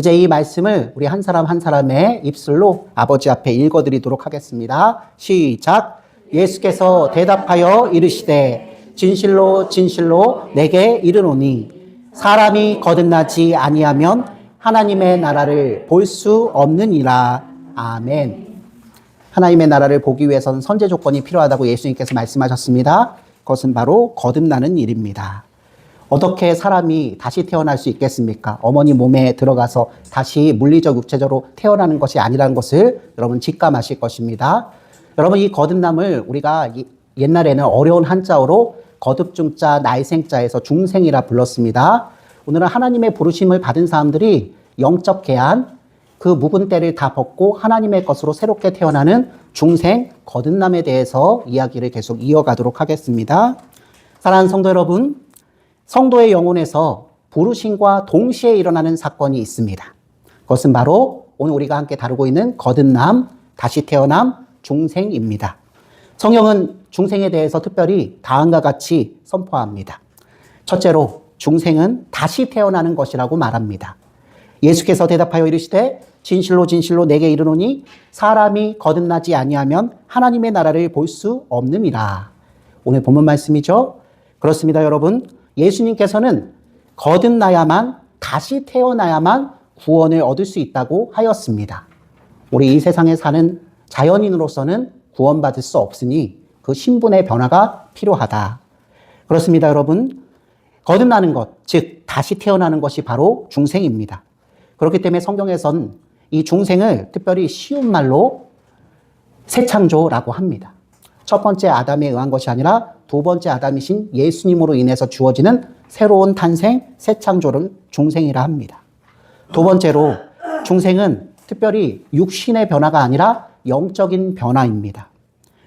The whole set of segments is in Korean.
이제 이 말씀을 우리 한 사람 한 사람의 입술로 아버지 앞에 읽어드리도록 하겠습니다. 시작. 예수께서 대답하여 이르시되 진실로 진실로 내게 이르노니 사람이 거듭나지 아니하면 하나님의 나라를 볼 수 없느니라. 아멘. 하나님의 나라를 보기 위해서는 선제 조건이 필요하다고 예수님께서 말씀하셨습니다. 그것은 바로 거듭나는 일입니다. 어떻게 사람이 다시 태어날 수 있겠습니까? 어머니 몸에 들어가서 다시 물리적 육체적으로 태어나는 것이 아니라는 것을 여러분 직감하실 것입니다. 여러분, 이 거듭남을 우리가 옛날에는 어려운 한자어로 거듭중자 나이생자에서 중생이라 불렀습니다. 오늘은 하나님의 부르심을 받은 사람들이 영적 계한, 그 묵은 때를 다 벗고 하나님의 것으로 새롭게 태어나는 중생 거듭남에 대해서 이야기를 계속 이어가도록 하겠습니다. 사랑하는 성도 여러분, 성도의 영혼에서 부르심과 동시에 일어나는 사건이 있습니다. 그것은 바로 오늘 우리가 함께 다루고 있는 거듭남, 다시 태어남, 중생입니다. 성경은 중생에 대해서 특별히 다음과 같이 선포합니다. 첫째로 중생은 다시 태어나는 것이라고 말합니다. 예수께서 대답하여 이르시되 진실로 진실로 내게 이르노니 사람이 거듭나지 아니하면 하나님의 나라를 볼 수 없느니라. 오늘 본문 말씀이죠. 그렇습니다, 여러분. 예수님께서는 거듭나야만, 다시 태어나야만 구원을 얻을 수 있다고 하였습니다. 우리 이 세상에 사는 자연인으로서는 구원받을 수 없으니 그 신분의 변화가 필요하다. 그렇습니다, 여러분. 거듭나는 것, 즉 다시 태어나는 것이 바로 중생입니다. 그렇기 때문에 성경에선 이 중생을 특별히 쉬운 말로 새 창조라고 합니다. 첫 번째 아담에 의한 것이 아니라 두 번째 아담이신 예수님으로 인해서 주어지는 새로운 탄생, 새 창조를 중생이라 합니다. 두 번째로 중생은 특별히 육신의 변화가 아니라 영적인 변화입니다.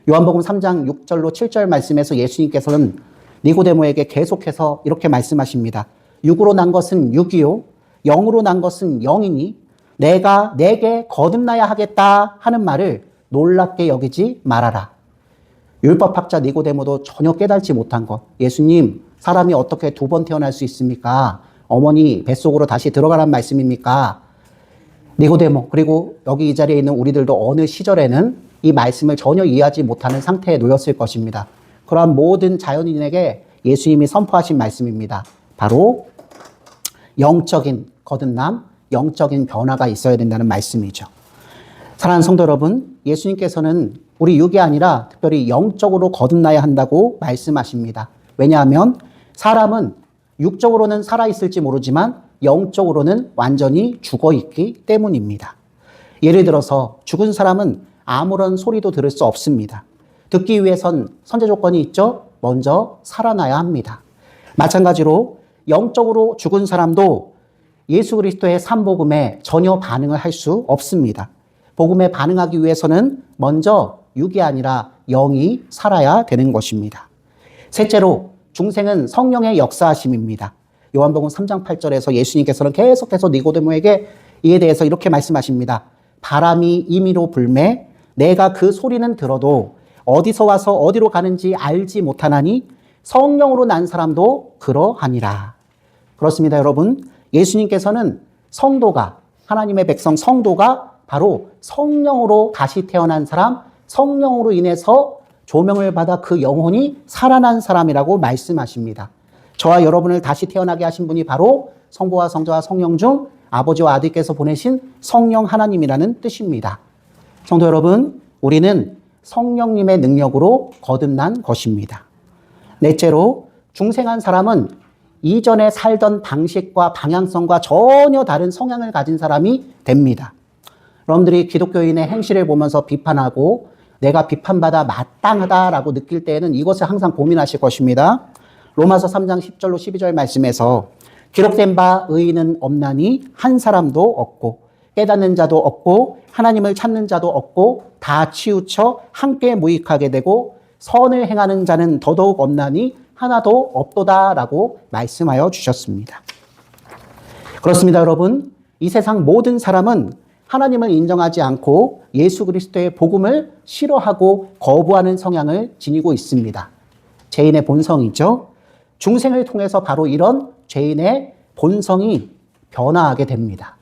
요한복음 3장 6절로 7절 말씀에서 예수님께서는 니고데모에게 계속해서 이렇게 말씀하십니다. 육으로 난 것은 육이요, 영으로 난 것은 영이니 내가 내게 거듭나야 하겠다 하는 말을 놀랍게 여기지 말아라. 율법학자 니고데모도 전혀 깨달지 못한 것. 예수님, 사람이 어떻게 두 번 태어날 수 있습니까? 어머니 뱃속으로 다시 들어가란 말씀입니까? 니고데모, 그리고 여기 이 자리에 있는 우리들도 어느 시절에는 이 말씀을 전혀 이해하지 못하는 상태에 놓였을 것입니다. 그러한 모든 자연인에게 예수님이 선포하신 말씀입니다. 바로 영적인 거듭남, 영적인 변화가 있어야 된다는 말씀이죠. 사랑하는 성도 여러분, 예수님께서는 우리 육이 아니라 특별히 영적으로 거듭나야 한다고 말씀하십니다. 왜냐하면 사람은 육적으로는 살아있을지 모르지만 영적으로는 완전히 죽어있기 때문입니다. 예를 들어서 죽은 사람은 아무런 소리도 들을 수 없습니다. 듣기 위해선 선제 조건이 있죠. 먼저 살아나야 합니다. 마찬가지로 영적으로 죽은 사람도 예수 그리스도의 삼복음에 전혀 반응을 할 수 없습니다. 복음에 반응하기 위해서는 먼저 육이 아니라 영이 살아야 되는 것입니다. 셋째로 중생은 성령의 역사하심입니다. 요한복음 3장 8절에서 예수님께서는 계속해서 니고데모에게 이에 대해서 이렇게 말씀하십니다. 바람이 임의로 불매 내가 그 소리는 들어도 어디서 와서 어디로 가는지 알지 못하나니 성령으로 난 사람도 그러하니라. 그렇습니다, 여러분. 예수님께서는 성도가, 하나님의 백성 성도가 바로 성령으로 다시 태어난 사람, 성령으로 인해서 조명을 받아 그 영혼이 살아난 사람이라고 말씀하십니다. 저와 여러분을 다시 태어나게 하신 분이 바로 성부와 성자와 성령 중 아버지와 아들께서 보내신 성령 하나님이라는 뜻입니다. 성도 여러분, 우리는 성령님의 능력으로 거듭난 것입니다. 넷째로 중생한 사람은 이전에 살던 방식과 방향성과 전혀 다른 성향을 가진 사람이 됩니다. 여러분들이 기독교인의 행실을 보면서 비판하고 내가 비판받아 마땅하다라고 느낄 때에는 이것을 항상 고민하실 것입니다. 로마서 3장 10절로 12절 말씀에서 기록된 바 의인은 없나니 한 사람도 없고 깨닫는 자도 없고 하나님을 찾는 자도 없고 다 치우쳐 함께 무익하게 되고 선을 행하는 자는 더더욱 없나니 하나도 없도다라고 말씀하여 주셨습니다. 그렇습니다, 여러분. 이 세상 모든 사람은 하나님을 인정하지 않고 예수 그리스도의 복음을 싫어하고 거부하는 성향을 지니고 있습니다. 죄인의 본성이죠. 중생을 통해서 바로 이런 죄인의 본성이 변화하게 됩니다.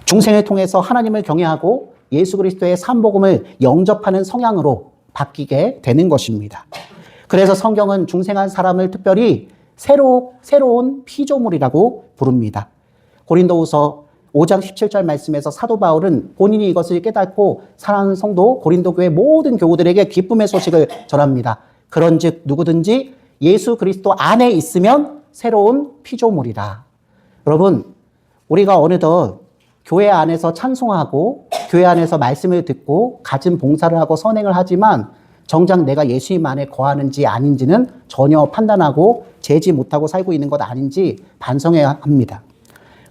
중생을 통해서 하나님을 경외하고 예수 그리스도의 삼복음을 영접하는 성향으로 바뀌게 되는 것입니다. 그래서 성경은 중생한 사람을 특별히 새로운 피조물이라고 부릅니다. 고린도후서 5장 17절 말씀에서 사도 바울은 본인이 이것을 깨닫고 사랑하는 성도 고린도 교회 모든 교우들에게 기쁨의 소식을 전합니다. 그런즉 누구든지 예수 그리스도 안에 있으면 새로운 피조물이라. 여러분, 우리가 어느덧 교회 안에서 찬송하고 교회 안에서 말씀을 듣고 갖은 봉사를 하고 선행을 하지만 정작 내가 예수님 안에 거하는지 아닌지는 전혀 판단하고 재지 못하고 살고 있는 것 아닌지 반성해야 합니다.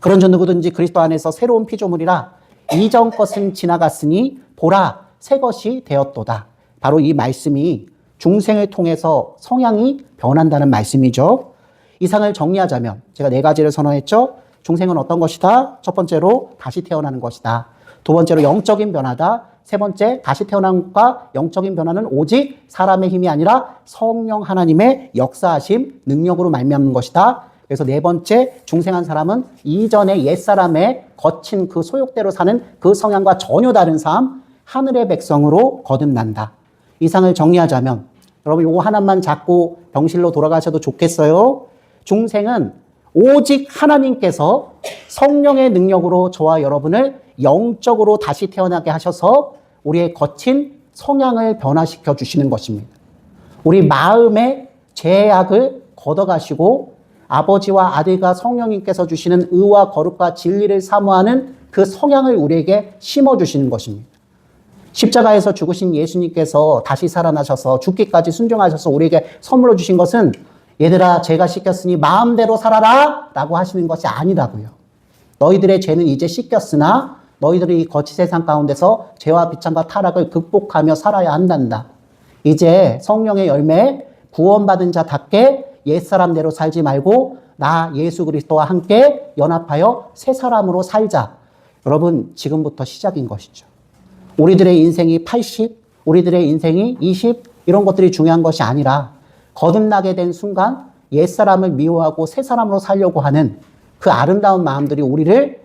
그런즉 누구든지 그리스도 안에서 새로운 피조물이라 이전 것은 지나갔으니 보라 새 것이 되었도다. 바로 이 말씀이 중생을 통해서 성향이 변한다는 말씀이죠. 이상을 정리하자면 제가 4가지를 선언했죠. 중생은 어떤 것이다? 첫 번째로 다시 태어나는 것이다. 두 번째로 영적인 변화다. 세 번째, 다시 태어난 것과 영적인 변화는 오직 사람의 힘이 아니라 성령 하나님의 역사하심, 능력으로 말미암는 것이다. 그래서 네 번째, 중생한 사람은 이전의 옛사람의 거친 그 소욕대로 사는 그 성향과 전혀 다른 삶, 하늘의 백성으로 거듭난다. 이상을 정리하자면 여러분 요거 하나만 잡고 병실로 돌아가셔도 좋겠어요. 중생은 오직 하나님께서 성령의 능력으로 저와 여러분을 영적으로 다시 태어나게 하셔서 우리의 거친 성향을 변화시켜 주시는 것입니다. 우리 마음의 죄악을 걷어가시고 아버지와 아들과 성령님께서 주시는 의와 거룩과 진리를 사모하는 그 성향을 우리에게 심어주시는 것입니다. 십자가에서 죽으신 예수님께서 다시 살아나셔서 죽기까지 순종하셔서 우리에게 선물로 주신 것은 얘들아 죄가 씻겼으니 마음대로 살아라 라고 하시는 것이 아니라고요. 너희들의 죄는 이제 씻겼으나 너희들이 이 거치 세상 가운데서 죄와 비참과 타락을 극복하며 살아야 한단다. 이제 성령의 열매 구원받은 자답게 옛사람대로 살지 말고 나 예수 그리스도와 함께 연합하여 새 사람으로 살자. 여러분 지금부터 시작인 것이죠. 우리들의 인생이 80, 우리들의 인생이 20 이런 것들이 중요한 것이 아니라 거듭나게 된 순간 옛사람을 미워하고 새 사람으로 살려고 하는 그 아름다운 마음들이 우리를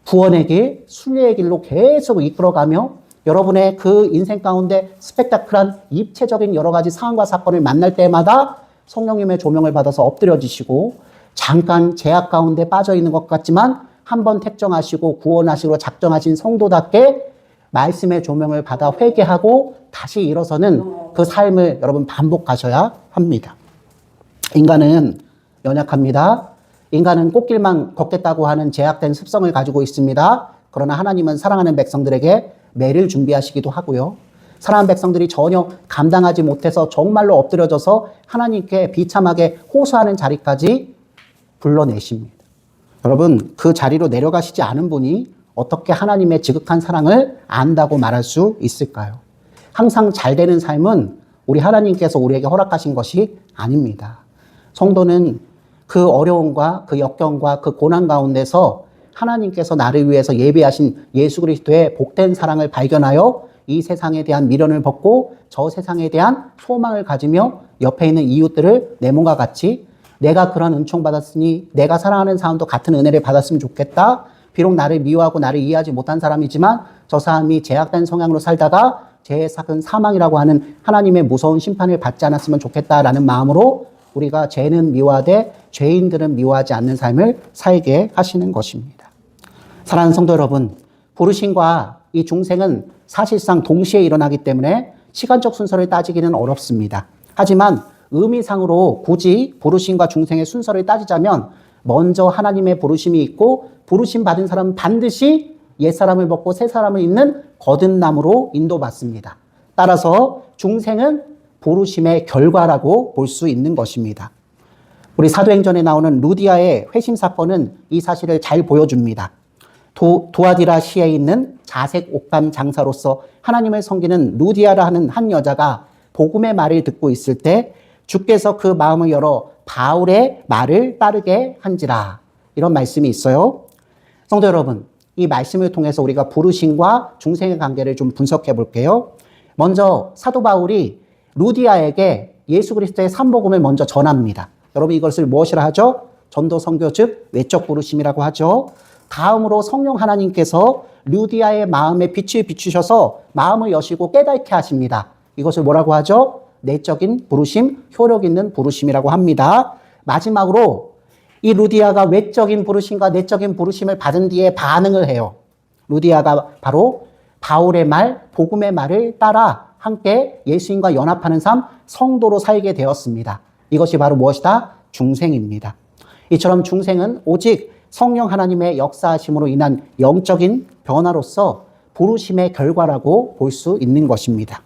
구원의 길, 순례의 길로 계속 이끌어가며 여러분의 그 인생 가운데 스펙타클한 입체적인 여러 가지 상황과 사건을 만날 때마다 성령님의 조명을 받아서 엎드려지시고 잠깐 죄악 가운데 빠져 있는 것 같지만 한번 택정하시고 구원하시고 작정하신 성도답게 말씀의 조명을 받아 회개하고 다시 일어서는 그 삶을 여러분 반복하셔야 합니다. 인간은 연약합니다. 인간은 꽃길만 걷겠다고 하는 제약된 습성을 가지고 있습니다. 그러나 하나님은 사랑하는 백성들에게 매를 준비하시기도 하고요. 사랑하는 백성들이 전혀 감당하지 못해서 정말로 엎드려져서 하나님께 비참하게 호소하는 자리까지 불러내십니다. 여러분 그 자리로 내려가시지 않은 분이 어떻게 하나님의 지극한 사랑을 안다고 말할 수 있을까요? 항상 잘 되는 삶은 우리 하나님께서 우리에게 허락하신 것이 아닙니다. 성도는 그 어려움과 그 역경과 그 고난 가운데서 하나님께서 나를 위해서 예비하신 예수 그리스도의 복된 사랑을 발견하여 이 세상에 대한 미련을 벗고 저 세상에 대한 소망을 가지며 옆에 있는 이웃들을 내 몸과 같이 내가 그런 은총 받았으니 내가 사랑하는 사람도 같은 은혜를 받았으면 좋겠다. 비록 나를 미워하고 나를 이해하지 못한 사람이지만 저 사람이 제약된 성향으로 살다가 죄의 삭은 사망이라고 하는 하나님의 무서운 심판을 받지 않았으면 좋겠다라는 마음으로 우리가 죄는 미워하되 죄인들은 미워하지 않는 삶을 살게 하시는 것입니다. 사랑하는 성도 여러분, 부르심과 이 중생은 사실상 동시에 일어나기 때문에 시간적 순서를 따지기는 어렵습니다. 하지만 의미상으로 굳이 부르심과 중생의 순서를 따지자면 먼저 하나님의 부르심이 있고 부르심 받은 사람은 반드시 옛사람을 벗고 새사람을 입는 거듭남으로 인도받습니다. 따라서 중생은 부르심의 결과라고 볼 수 있는 것입니다. 우리 사도행전에 나오는 루디아의 회심 사건은 이 사실을 잘 보여줍니다. 두아디라 시에 있는 자색 옷감 장사로서 하나님을 섬기는 루디아라 하는 한 여자가 복음의 말을 듣고 있을 때 주께서 그 마음을 열어 바울의 말을 따르게 한지라. 이런 말씀이 있어요. 성도 여러분, 이 말씀을 통해서 우리가 부르심과 중생의 관계를 좀 분석해 볼게요. 먼저 사도 바울이 루디아에게 예수 그리스도의 삼복음을 먼저 전합니다. 여러분 이것을 무엇이라 하죠? 전도 선교 즉 외적 부르심이라고 하죠. 다음으로 성령 하나님께서 루디아의 마음에 빛을 비추셔서 마음을 여시고 깨닫게 하십니다. 이것을 뭐라고 하죠? 내적인 부르심, 효력 있는 부르심이라고 합니다. 마지막으로 이 루디아가 외적인 부르심과 내적인 부르심을 받은 뒤에 반응을 해요. 루디아가 바로 바울의 말, 복음의 말을 따라 함께 예수님과 연합하는 삶, 성도로 살게 되었습니다. 이것이 바로 무엇이다? 중생입니다. 이처럼 중생은 오직 성령 하나님의 역사하심으로 인한 영적인 변화로서 부르심의 결과라고 볼 수 있는 것입니다.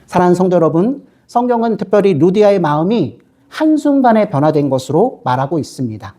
사랑하는 성도 여러분, 성경은 특별히 루디아의 마음이 한순간에 변화된 것으로 말하고 있습니다.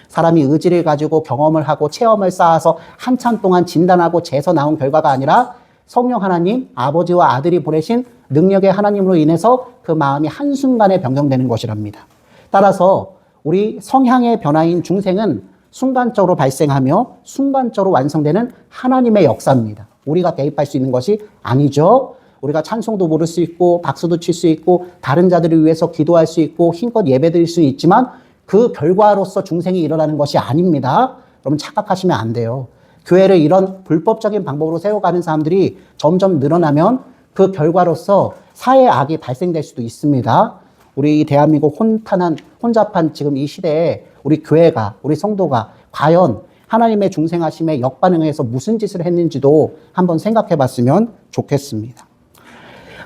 사람이 의지를 가지고 경험을 하고 체험을 쌓아서 한참 동안 진단하고 재서 나온 결과가 아니라 성령 하나님, 아버지와 아들이 보내신 능력의 하나님으로 인해서 그 마음이 한순간에 변경되는 것이랍니다. 따라서 우리 성향의 변화인 중생은 순간적으로 발생하며 순간적으로 완성되는 하나님의 역사입니다. 우리가 개입할 수 있는 것이 아니죠. 우리가 찬송도 부를 수 있고 박수도 칠 수 있고 다른 자들을 위해서 기도할 수 있고 힘껏 예배드릴 수 있지만 그 결과로서 중생이 일어나는 것이 아닙니다. 여러분 착각하시면 안 돼요. 교회를 이런 불법적인 방법으로 세워가는 사람들이 점점 늘어나면 그 결과로서 사회 악이 발생될 수도 있습니다. 우리 대한민국 혼잡한 지금 이 시대에 우리 교회가, 우리 성도가 과연 하나님의 중생하심에 역반응해서 무슨 짓을 했는지도 한번 생각해 봤으면 좋겠습니다.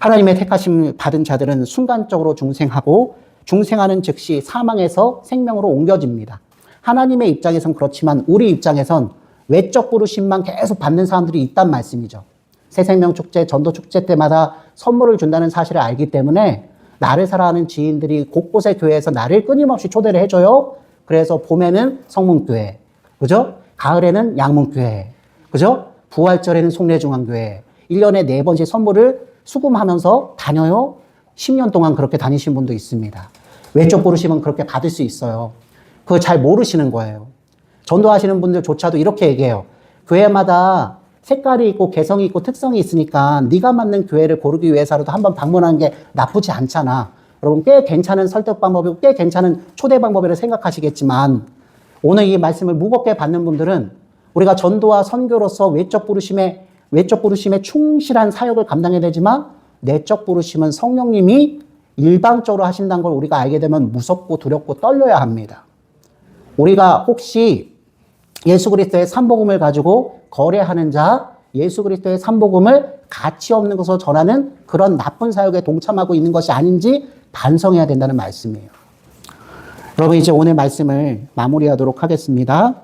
하나님의 택하심을 받은 자들은 순간적으로 중생하고 중생하는 즉시 사망에서 생명으로 옮겨집니다. 하나님의 입장에선 그렇지만 우리 입장에선 외적 부르심만 계속 받는 사람들이 있단 말씀이죠. 새생명축제, 전도축제 때마다 선물을 준다는 사실을 알기 때문에 나를 사랑하는 지인들이 곳곳의 교회에서 나를 끊임없이 초대를 해줘요. 그래서 봄에는 성문교회, 그죠? 가을에는 양문교회, 그죠? 부활절에는 송내중앙교회, 1년에 4번씩 선물을 수금하면서 다녀요. 10년 동안 그렇게 다니신 분도 있습니다. 외적 부르심은 그렇게 받을 수 있어요. 그걸 잘 모르시는 거예요. 전도하시는 분들조차도 이렇게 얘기해요. 교회마다 색깔이 있고 개성이 있고 특성이 있으니까 네가 맞는 교회를 고르기 위해서라도 한번 방문하는 게 나쁘지 않잖아. 여러분 꽤 괜찮은 설득 방법이고 꽤 괜찮은 초대 방법이라고 생각하시겠지만 오늘 이 말씀을 무겁게 받는 분들은 우리가 전도와 선교로서 외적 부르심에 충실한 사역을 감당해야 되지만 내적 부르심은 성령님이 일방적으로 하신다는 걸 우리가 알게 되면 무섭고 두렵고 떨려야 합니다. 우리가 혹시 예수 그리스도의 삼복음을 가지고 거래하는 자, 예수 그리스도의 삼복음을 가치 없는 것으로 전하는 그런 나쁜 사역에 동참하고 있는 것이 아닌지 반성해야 된다는 말씀이에요. 여러분 이제 오늘 말씀을 마무리하도록 하겠습니다.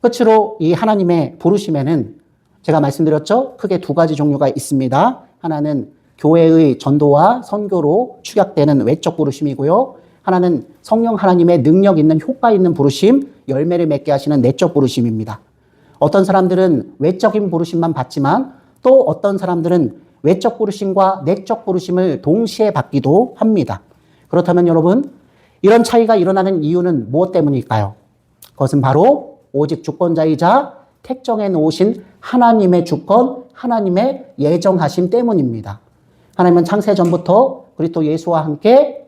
끝으로 이 하나님의 부르심에는 제가 말씀드렸죠? 크게 두 가지 종류가 있습니다. 하나는 교회의 전도와 선교로 축약되는 외적 부르심이고요. 하나는 성령 하나님의 능력 있는 효과 있는 부르심, 열매를 맺게 하시는 내적 부르심입니다. 어떤 사람들은 외적인 부르심만 받지만 또 어떤 사람들은 외적 부르심과 내적 부르심을 동시에 받기도 합니다. 그렇다면 여러분, 이런 차이가 일어나는 이유는 무엇 때문일까요? 그것은 바로 오직 주권자이자 택정해 놓으신 하나님의 주권, 하나님의 예정하심 때문입니다. 하나님은 창세전부터 그리스도 예수와 함께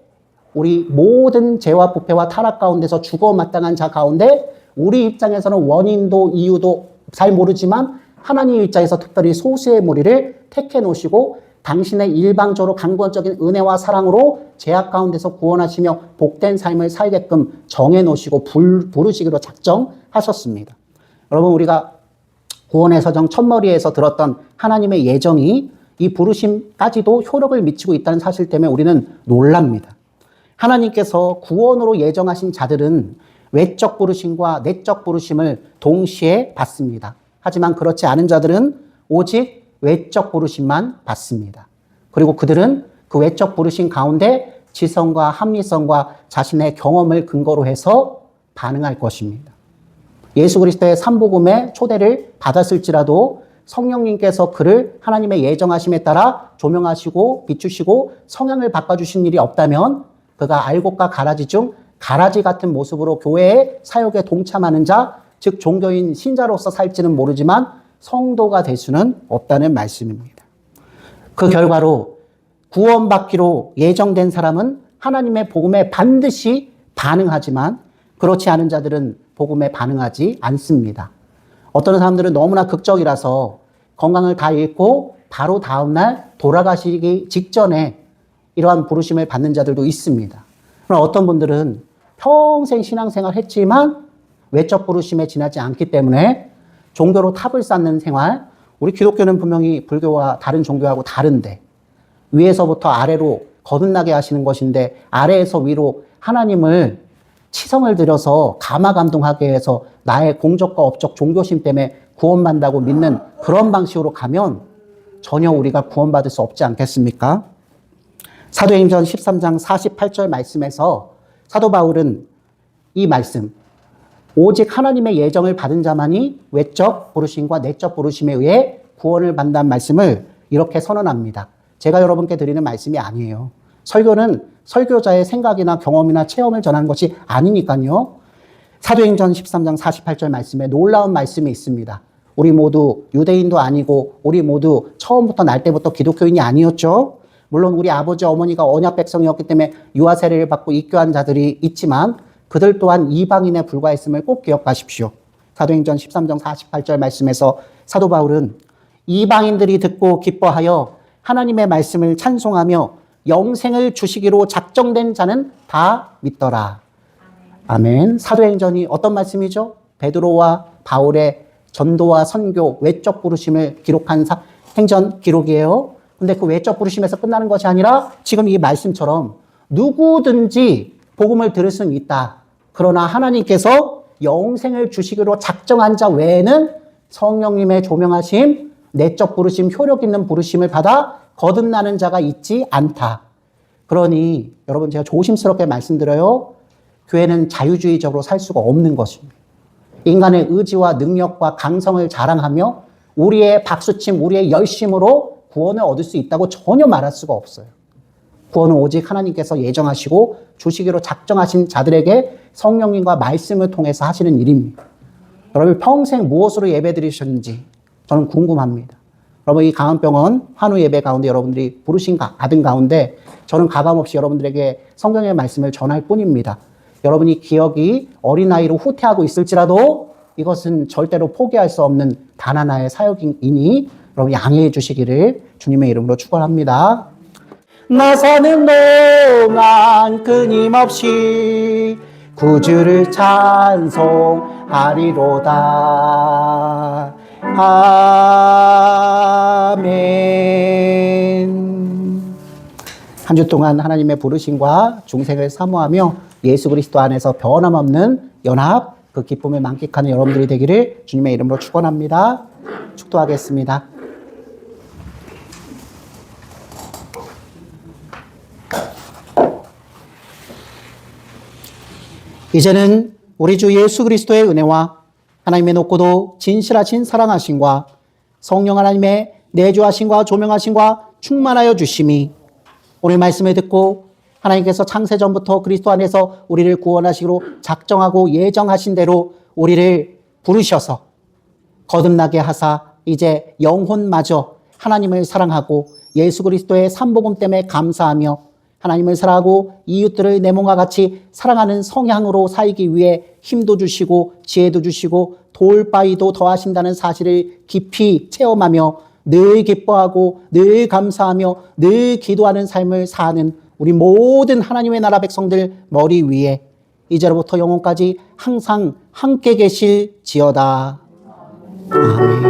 우리 모든 죄와 부패와 타락 가운데서 죽어 마땅한 자 가운데 우리 입장에서는 원인도 이유도 잘 모르지만 하나님 입장에서 특별히 소수의 무리를 택해 놓으시고 당신의 일방적으로 강권적인 은혜와 사랑으로 죄악 가운데서 구원하시며 복된 삶을 살게끔 정해 놓으시고 부르시기로 작정하셨습니다. 여러분 우리가 구원의 서정 첫머리에서 들었던 하나님의 예정이 이 부르심까지도 효력을 미치고 있다는 사실 때문에 우리는 놀랍니다. 하나님께서 구원으로 예정하신 자들은 외적 부르심과 내적 부르심을 동시에 받습니다. 하지만 그렇지 않은 자들은 오직 외적 부르심만 받습니다. 그리고 그들은 그 외적 부르심 가운데 지성과 합리성과 자신의 경험을 근거로 해서 반응할 것입니다. 예수 그리스도의 삼복음의 초대를 받았을지라도 성령님께서 그를 하나님의 예정하심에 따라 조명하시고 비추시고 성향을 바꿔주신 일이 없다면 그가 알곡과 가라지 중 가라지 같은 모습으로 교회의 사역에 동참하는 자, 즉 종교인 신자로서 살지는 모르지만 성도가 될 수는 없다는 말씀입니다. 그 결과로 구원받기로 예정된 사람은 하나님의 복음에 반드시 반응하지만 그렇지 않은 자들은 복음에 반응하지 않습니다. 어떤 사람들은 너무나 극적이라서 건강을 다 잃고 바로 다음날 돌아가시기 직전에 이러한 부르심을 받는 자들도 있습니다. 그러나 어떤 분들은 평생 신앙생활 했지만 외적 부르심에 지나지 않기 때문에 종교로 탑을 쌓는 생활, 우리 기독교는 분명히 불교와 다른 종교하고 다른데 위에서부터 아래로 거듭나게 하시는 것인데 아래에서 위로 하나님을 치성을 들여서 감화감동하게 해서 나의 공적과 업적 종교심 때문에 구원받는다고 믿는 그런 방식으로 가면 전혀 우리가 구원받을 수 없지 않겠습니까? 사도행전 13장 48절 말씀에서 사도 바울은 이 말씀, 오직 하나님의 예정을 받은 자만이 외적 부르심과 내적 부르심에 의해 구원을 받는다는 말씀을 이렇게 선언합니다. 제가 여러분께 드리는 말씀이 아니에요. 설교는 설교자의 생각이나 경험이나 체험을 전하는 것이 아니니까요. 사도행전 13장 48절 말씀에 놀라운 말씀이 있습니다. 우리 모두 유대인도 아니고 우리 모두 처음부터 날 때부터 기독교인이 아니었죠. 물론 우리 아버지 어머니가 언약 백성이었기 때문에 유아 세례를 받고 입교한 자들이 있지만 그들 또한 이방인에 불과했음을 꼭 기억하십시오. 사도행전 13장 48절 말씀에서 사도 바울은 이방인들이 듣고 기뻐하여 하나님의 말씀을 찬송하며 영생을 주시기로 작정된 자는 다 믿더라. 아멘. 사도행전이 어떤 말씀이죠? 베드로와 바울의 전도와 선교, 외적 부르심을 기록한 행전 기록이에요. 근데 그 외적 부르심에서 끝나는 것이 아니라 지금 이 말씀처럼 누구든지 복음을 들을 수는 있다. 그러나 하나님께서 영생을 주시기로 작정한 자 외에는 성령님의 조명하심, 내적 부르심, 효력 있는 부르심을 받아 거듭나는 자가 있지 않다. 그러니 여러분 제가 조심스럽게 말씀드려요. 교회는 자유주의적으로 살 수가 없는 것입니다. 인간의 의지와 능력과 강성을 자랑하며 우리의 박수침, 우리의 열심으로 구원을 얻을 수 있다고 전혀 말할 수가 없어요. 구원은 오직 하나님께서 예정하시고 주시기로 작정하신 자들에게 성령님과 말씀을 통해서 하시는 일입니다. 여러분 평생 무엇으로 예배드리셨는지 저는 궁금합니다. 여러분 이 강원병원 환우 예배 가운데 여러분들이 부르신 받은 가운데 저는 가감없이 여러분들에게 성경의 말씀을 전할 뿐입니다. 여러분이 기억이 어린아이로 후퇴하고 있을지라도 이것은 절대로 포기할 수 없는 단 하나의 사역이니 여러분 양해해 주시기를 주님의 이름으로 축원합니다. 나 사는 동안 끊임없이 구주를 찬송하리로다. 아멘. 한 주 동안 하나님의 부르심과 중생을 사모하며 예수 그리스도 안에서 변함없는 연합, 그 기쁨을 만끽하는 여러분들이 되기를 주님의 이름으로 축원합니다. 축도하겠습니다. 이제는 우리 주 예수 그리스도의 은혜와 하나님의 높고도 진실하신 사랑하심과 성령 하나님의 내주하심과 조명하심과 충만하여 주심이 오늘 말씀을 듣고 하나님께서 창세전부터 그리스도 안에서 우리를 구원하시기로 작정하고 예정하신 대로 우리를 부르셔서 거듭나게 하사 이제 영혼마저 하나님을 사랑하고 예수 그리스도의 삼복음 때문에 감사하며 하나님을 사랑하고 이웃들을 내 몸과 같이 사랑하는 성향으로 살기 위해 힘도 주시고 지혜도 주시고 돌바위도 더하신다는 사실을 깊이 체험하며 늘 기뻐하고 늘 감사하며 늘 기도하는 삶을 사는 우리 모든 하나님의 나라 백성들 머리 위에 이제로부터 영원까지 항상 함께 계실지어다. 아멘.